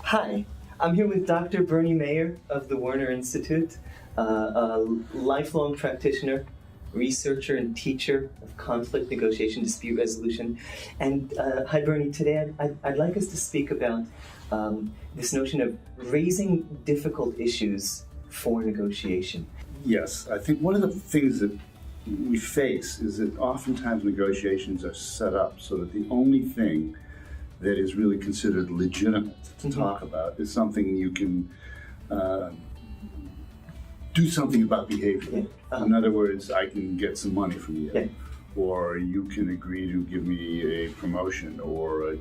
Hi, I'm here with Dr. Bernie Mayer of the Werner Institute, a lifelong practitioner, researcher, and teacher of conflict negotiation, dispute resolution. And hi, Bernie. Today I'd like us to speak about this notion of raising difficult issues for negotiation. Yes, I think one of the things that we face is that oftentimes negotiations are set up so that the only thing that is really considered legitimate to talk about is something you can do something about behavior. Yeah. In other words, I can get some money from you, Yeah. or you can agree to give me a promotion or a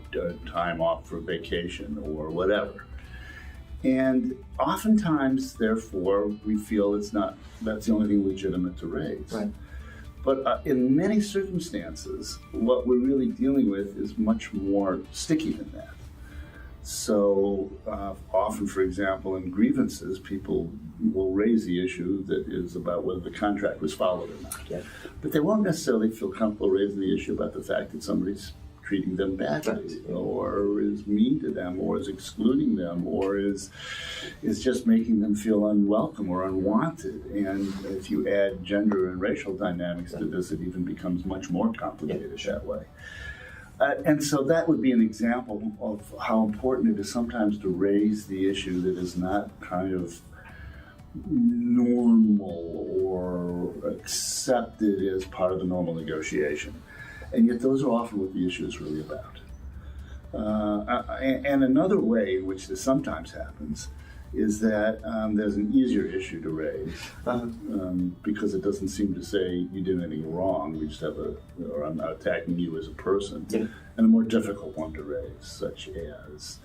time off for vacation or whatever. And oftentimes, therefore, we feel that's the only thing legitimate to raise. Right. But in many circumstances, what we're really dealing with is much more sticky than that. So often, for example, in grievances, people will raise the issue that is about whether the contract was followed or not. Yeah. But they won't necessarily feel comfortable raising the issue about the fact that somebody's treating them badly, Right. or is mean to them, or is excluding them, or is just making them feel unwelcome or unwanted. And if you add gender and racial dynamics to this, it even becomes much more complicated that way. And so that would be an example of how important it is sometimes to raise the issue that is not kind of normal or accepted as part of the normal negotiation. And yet those are often what the issue is really about. And another way in which this sometimes happens is that there's an easier issue to raise because it doesn't seem to say you did anything wrong. We just have or I'm not attacking you as a person. Yeah. And a more difficult one to raise, such as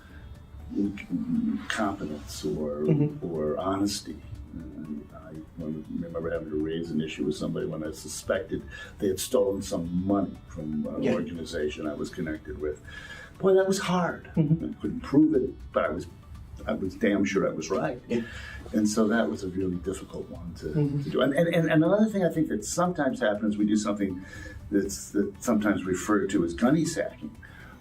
competence or honesty. I remember having to raise an issue with somebody when I suspected they had stolen some money from an organization I was connected with. Boy, that was hard. I couldn't prove it, but I was damn sure I was right. Yeah. And so that was a really difficult one to do. And another thing I think that sometimes happens, we do something that's sometimes referred to as gunny sacking,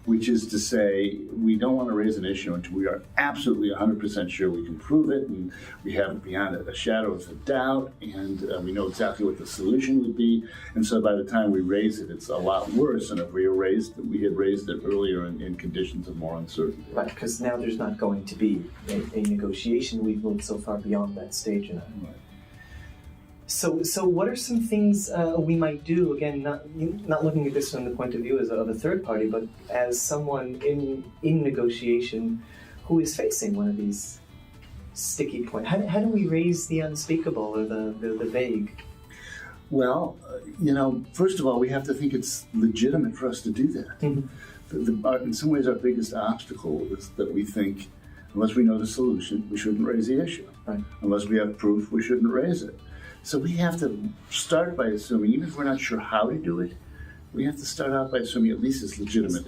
which is to say we don't want to raise an issue until we are absolutely 100% sure we can prove it, and we have it beyond a shadow of a doubt, and we know exactly what the solution would be. And so by the time we raise it, it's a lot worse than if we had raised it earlier in conditions of more uncertainty. Right, because now there's not going to be a negotiation. We've moved so far beyond that stage now. Right. So what are some things we might do, again, not looking at this from the point of view of a third party, but as someone in negotiation who is facing one of these sticky points? How do we raise the unspeakable or the vague? Well, first of all, we have to think it's legitimate for us to do that. In some ways, our biggest obstacle is that we think, unless we know the solution, we shouldn't raise the issue. Right. Unless we have proof, we shouldn't raise it. So we have to start by assuming, even if we're not sure how to do it, we have to start out by assuming at least it's legitimate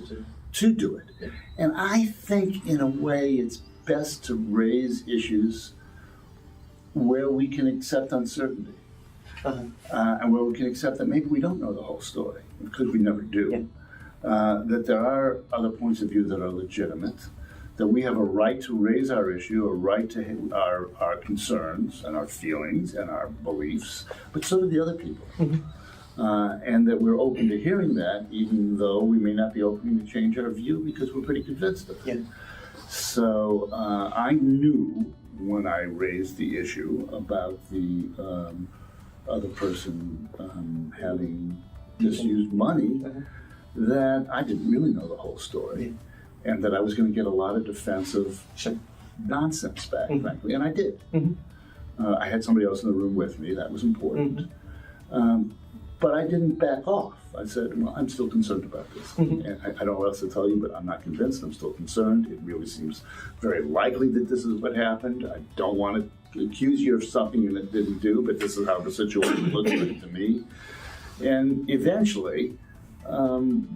to do it. Yeah. And I think, in a way, it's best to raise issues where we can accept uncertainty. And where we can accept that maybe we don't know the whole story, because we never do. Yeah. That there are other points of view that are legitimate, that we have a right to raise our issue, a right to our concerns and our feelings and our beliefs, but so do the other people. And that we're open to hearing that, even though we may not be open to change our view because we're pretty convinced of it. Yeah. So I knew when I raised the issue about the other person having misused money that I didn't really know the whole story. Yeah. And that I was going to get a lot of defensive nonsense back, frankly, and I did. I had somebody else in the room with me, that was important. But I didn't back off. I said, well, I'm still concerned about this. And I don't know what else to tell you, but I'm not convinced, I'm still concerned. It really seems very likely that this is what happened. I don't want to accuse you of something that didn't do, but this is how the situation looks like to me. And eventually,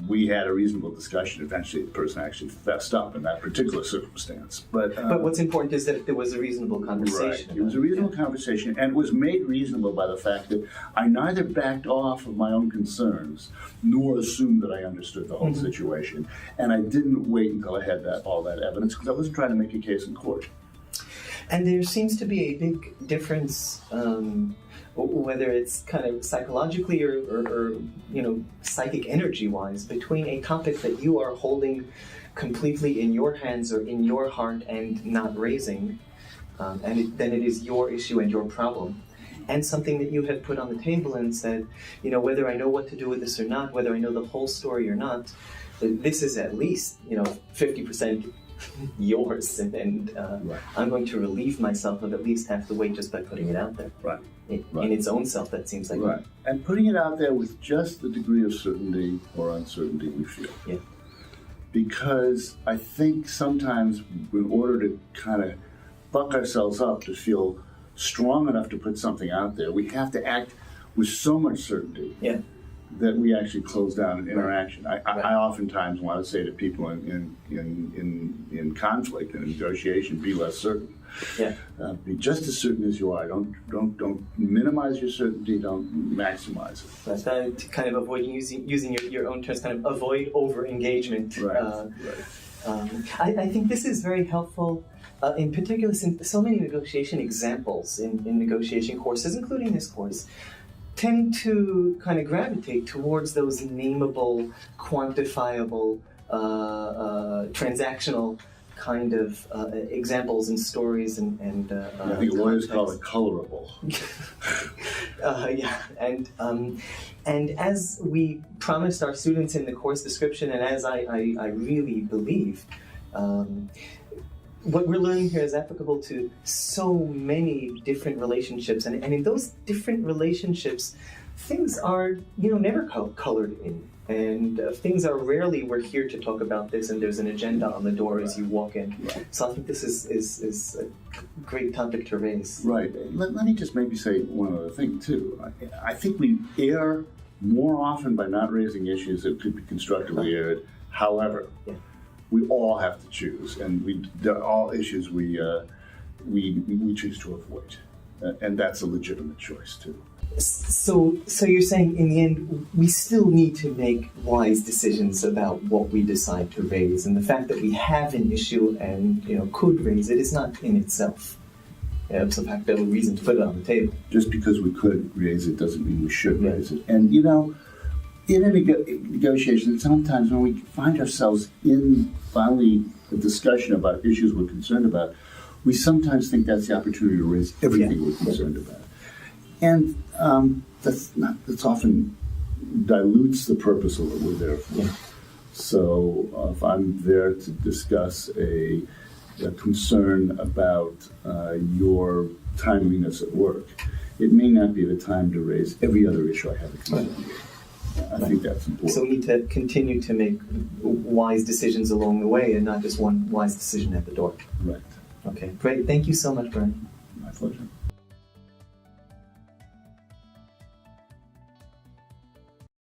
We had a reasonable discussion. Eventually, the person actually fessed up in that particular circumstance. But what's important is that there was a reasonable conversation. Right. It was a reasonable conversation, and it was made reasonable by the fact that I neither backed off of my own concerns nor assumed that I understood the whole situation. And I didn't wait until I had all that evidence, because I wasn't trying to make a case in court. And there seems to be a big difference, whether it's kind of psychologically or psychic energy-wise, between a topic that you are holding completely in your hands or in your heart and not raising, then it is your issue and your problem, and something that you have put on the table and said, whether I know what to do with this or not, whether I know the whole story or not, this is at least 50% yours, and Right. I'm going to relieve myself of at least half the weight just by putting it out there. Right. In its own self, that seems like Right. And putting it out there with just the degree of certainty or uncertainty we feel. Yeah. Because I think sometimes, in order to kind of buck ourselves up to feel strong enough to put something out there, we have to act with so much certainty Yeah. that we actually close down an interaction. Right. I oftentimes want to say to people in conflict and negotiation, be less certain. Yeah. Be just as certain as you are. Don't minimize your certainty. Don't maximize it. That's to kind of avoid using your own terms, kind of avoid over-engagement. Right. I think this is very helpful, in particular, since so many negotiation examples in negotiation courses, including this course, tend to kind of gravitate towards those nameable, quantifiable, transactional kind of examples and stories and I think lawyers call it colorable. Yeah, and as we promised our students in the course description, and as I really believe, what we're learning here is applicable to so many different relationships, and in those different relationships, things are never colored in. And things are rarely, we're here to talk about this, and there's an agenda on the door as you walk in. Right. So I think this is a great topic to raise. Right. Let me just maybe say one other thing, too. I think we err more often by not raising issues that could be constructively aired. However, we all have to choose, and they're all issues we choose to avoid. And that's a legitimate choice, too. So you're saying, in the end, we still need to make wise decisions about what we decide to raise, and the fact that we have an issue and could raise it is not in itself it's a fact that a reason to put it on the table. Just because we could raise it doesn't mean we should raise it. And in a negotiation, sometimes when we find ourselves in finally a discussion about issues we're concerned about, we sometimes think that's the opportunity to raise everything we're concerned about. And that's often dilutes the purpose of what we're there for. Yeah. So if I'm there to discuss a concern about your timeliness at work, it may not be the time to raise every other issue I have a concern with. I think that's important. So we need to continue to make wise decisions along the way and not just one wise decision at the door. Right. Okay, great. Thank you so much, Bernie. My pleasure.